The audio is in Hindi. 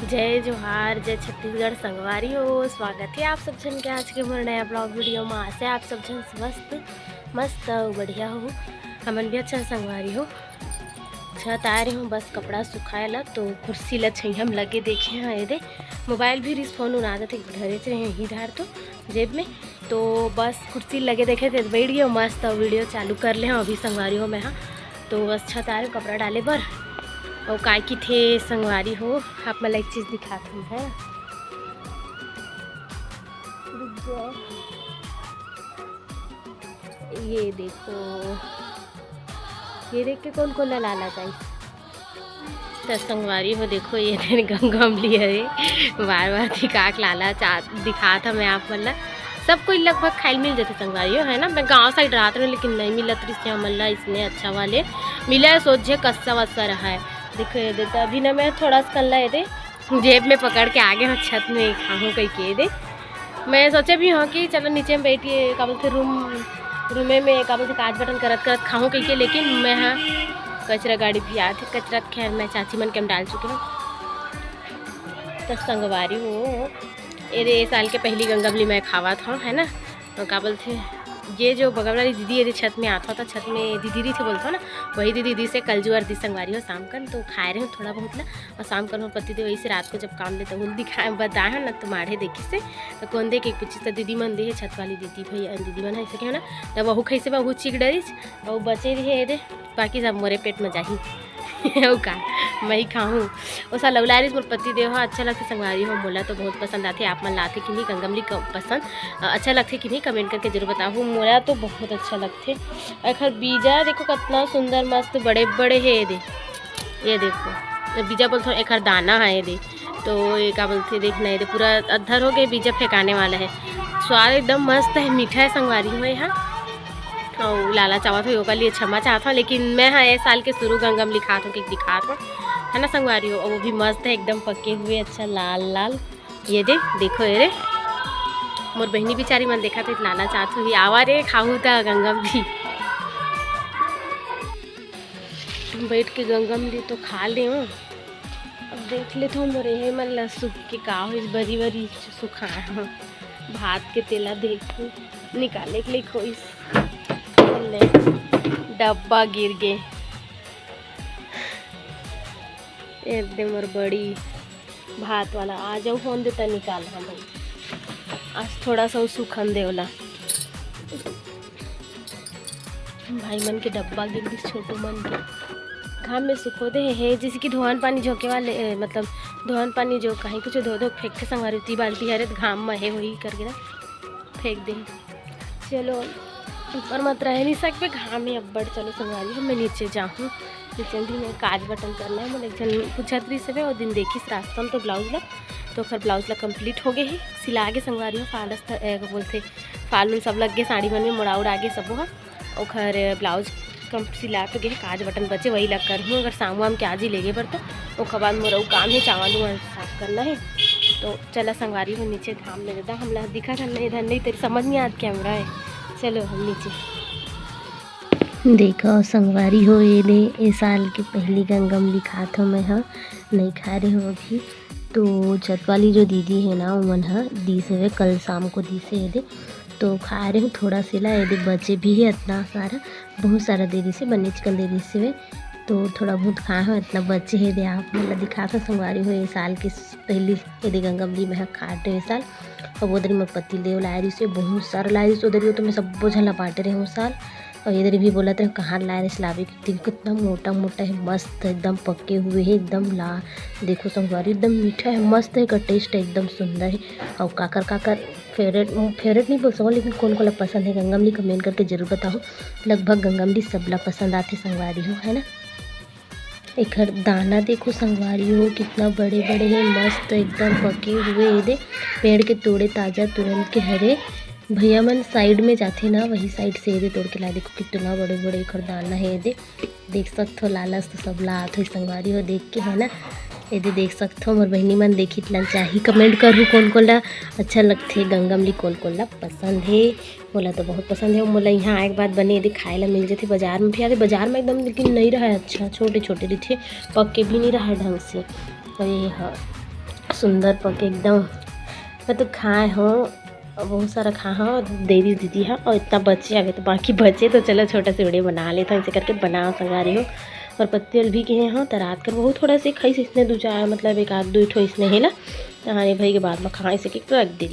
जय जोहार, जय छत्तीसगढ़ संगवारी हो। स्वागत है आप सब जन के आज के मोर नया ब्लॉग वीडियो में। आसे आप सब जन मस्त बढ़िया हो। हमन भी अच्छा संगवारी हो। छत आ रही हूँ बस कपड़ा सुखाए ला, तो कुर्सी ला छई हम लगे देखे हैं। ये दे मोबाइल भी रिस फोन उड़ा देते घरे से रहे ही धार तो जेब में, तो बस कुर्सी लगे देखे थे बैठ गए मस्त वीडियो चालू कर ले हैं अभी संगवारी हो मैं। हाँ तो बस छत आ रही कपड़ा डाले बर और काय की थे संगवारी हो। आप मला एक चीज़ दिखाती हूँ है, ये देखो, ये देख के कौन कौन लाला जाए तो संगवारी हो। देखो ये दिन गंगम लिया है बार बार दिखाक लाला दिखा था मैं आप मतलब सब कोई लगभग खाइल मिल जाते संगवारी हो है ना। मैं गांव साइड रहा था लेकिन नहीं मिलत रही हमला इसने अच्छा वाले मिला है। सोचे कस्सा वस्सा रहा है। देखो ये देता अभी ना मैं थोड़ा सा कल ये दे जेब में पकड़ के आगे मैं छत में खाऊँ कहीं के दे। मैं सोचे भी हाँ कि चलो नीचे में बैठिए का बोलते रूमे में का बोलते काज बटन करत करत खाऊँ कहीं के, लेकिन मैं हाँ कचरा गाड़ी भी आती कचरा खैर मैं चाची मन के हम डाल चुकी हूँ। तो संगवारी हो ये साल के पहली गंगमली मैं खावा था है ना। तो का बोलते ये जो बगल वाली दीदी यदि छत में आता था, छत में दीदी थे बोलता ना, वही दीदी से कल जुआर दी संगवारी हो शाम कर तो खाए रहे हो थोड़ा बहुत ला। और शाम कर पति दे वही से रात को जब काम देता वो दिखाए बताए ना तो माढ़े देखी से तो कौन दे के पूछी तो दीदी मन दे छत वाली दीदी भैया दीदी मन ऐसे क्या ना तो वहू खैसे वहू चीक डरिस और बचे रहे दे बाकी सब मोरे पेट में जाही का मैं ही खाऊँ वो सा लवला रही मोर पति देव अच्छा लगते संगवारी हो। मोला तो बहुत पसंद आते। आप मन लाते कि नहीं गंगमली पसंद अच्छा लगते कि नहीं कमेंट करके जरूर बताओ। मोला तो बहुत अच्छा लगते। अखर बीजा देखो कितना सुंदर मस्त बड़े बड़े है ये देखो बीजा बोलते एक दाना है ये दे तो ये क्या बोलते देखना ये पूरा अधर हो गए बीजा फेंकाने वाला है। स्वाद एकदम मस्त है मीठा है संगवारी हो यहाँ। और लाला चावत हो योगा लिए क्षमा चाहता हूँ लेकिन मैं हाँ ये साल के शुरू गंगमली खात हूँ कि दिखात हूँ है ना संगवारी हो। और वो भी मस्त है एकदम पके हुए अच्छा लाल लाल। ये देखो ये रे मोर बहनी बेचारी मन देखा तो लाला चाहत हुई आवा रे खाऊँ था गंगमली। बैठ के गंगमली तो खा ले हूँ। अब देख लेता हूँ मोरे है मन सूख के का हो इस बरी बरी सुखाए हूँ भात के तेला देख निकाले के लिए खोई डब्बा गिर गए एकदम और बड़ी भात वाला आ जाओ फोन देता निकाल हम भाई आज थोड़ा सा सुखन देवला भाई मन के डब्बा गिर गई छोटू मन के घाम में सुखो दे है जैसे कि धोवन पानी झोंके वाले मतलब धोवन पानी जो कहीं कुछ धो धो फेंक के संगवारी होती बाल्टी हरे घाम में है वही करके ना फेंक दे। चलो ऊपर मत रह नहीं सकते घाम में अब्बड़। चलो संगवारी हो मैं नीचे जाऊँ नीचे भी मैं काज बटन करना है। मुझे एक जन पूछत रही से और दिन देखी रास्ता में तो ब्लाउज ला तो फिर ब्लाउज ला कंप्लीट हो गए ही सिला के संगवारी हो। फालस बोलते फाल में सब लग गए साड़ी मन में मुड़ा उड़ा के सब हाँ और खैर ब्लाउज कम सिला के गए काज बटन बचे वही लग कर हूँ। अगर शाम वाम के आज ही लेगे पर तो वो बाद मोरा काम है चावल वावल साफ करना है। तो चला संगवारी हो नीचे घाम ले देता हम लोग दिखा था नहीं इधर नहीं तेरी समझ नहीं आती कैमरा है। चलो हम नीचे देखो संगवारी हो ये साल की पहली गंगमली खात हूँ मैं हाँ नहीं खा रही हूँ अभी। तो छत वाली जो दीदी है ना वो मन हाँ दी से कल शाम को दी से ये तो खा रही हूँ थोड़ा सिला ये बचे भी है इतना सारा बहुत सारा दे दी से बने चिकन दे दी से तो थोड़ा बहुत खाए हो इतना बच्चे है दे आप मतलब दिखा था संगवारी हो ये साल की पहली यदि गंगमली में खाटे ये साल। और उधर मैं पति देव लाए रही से बहुत सारा लाए रही उधर तो मैं सब बोझल बांटे रहे हूँ साल। और इधर भी बोला था कहाँ लाए रहे लावे कितना मोटा मोटा है मस्त एकदम पके हुए है एकदम ला देखो संगवारी एकदम मीठा है मस्त है का टेस्ट एकदम सुंदर है। और काकर फेवरेट नहीं बोल सकूँ लेकिन कौन को पसंद है गंगमली कमेंट करके जरूर बताओ। लगभग गंगमली सबला पसंद आती संगवारी हो है ना। एक दाना देखो संगवारी हो कितना बड़े बड़े हैं मस्त एकदम पके हुए ये दे पेड़ के तोड़े ताज़ा तुरंत के हरे भैया मन साइड में जाते ना वही साइड से ये तोड़ के ला देखो कितना बड़े बड़े एक दाना है ये देख सकते हो लालच तो सब ला हो संगवारी हो देख के है ना। ये देख सकते हो मोर बहनी मन देखी इतना चाहिए कमेंट करूँ कौन कौन ला अच्छा लगते गंगमली कौन ला पसंद है। मोला तो बहुत पसंद है। मोला यहाँ एक बात बने यदि खाए ला मिल जाते बाजार में भी आते बाजार में एकदम लेकिन नहीं रहा अच्छा छोटे छोटे रही थे पक्के भी नहीं रहा ढंग से। और ये हाँ सुंदर पके एकदम। मैं तो खाए हो बहुत सारा खा हो दे दीदी है, और इतना बचे अभी तो बाकी बचे तो चलो छोटा से वीडियो बना लेता हूँ। ऐसे करके बना संगारी हो और पत्ते भी किए हो तो रात कर बहुत थोड़ा से खाई इसने दो चार मतलब एक आध दो ठो इसने हेला। हमारे भाई के बाद में खाए से रख दे।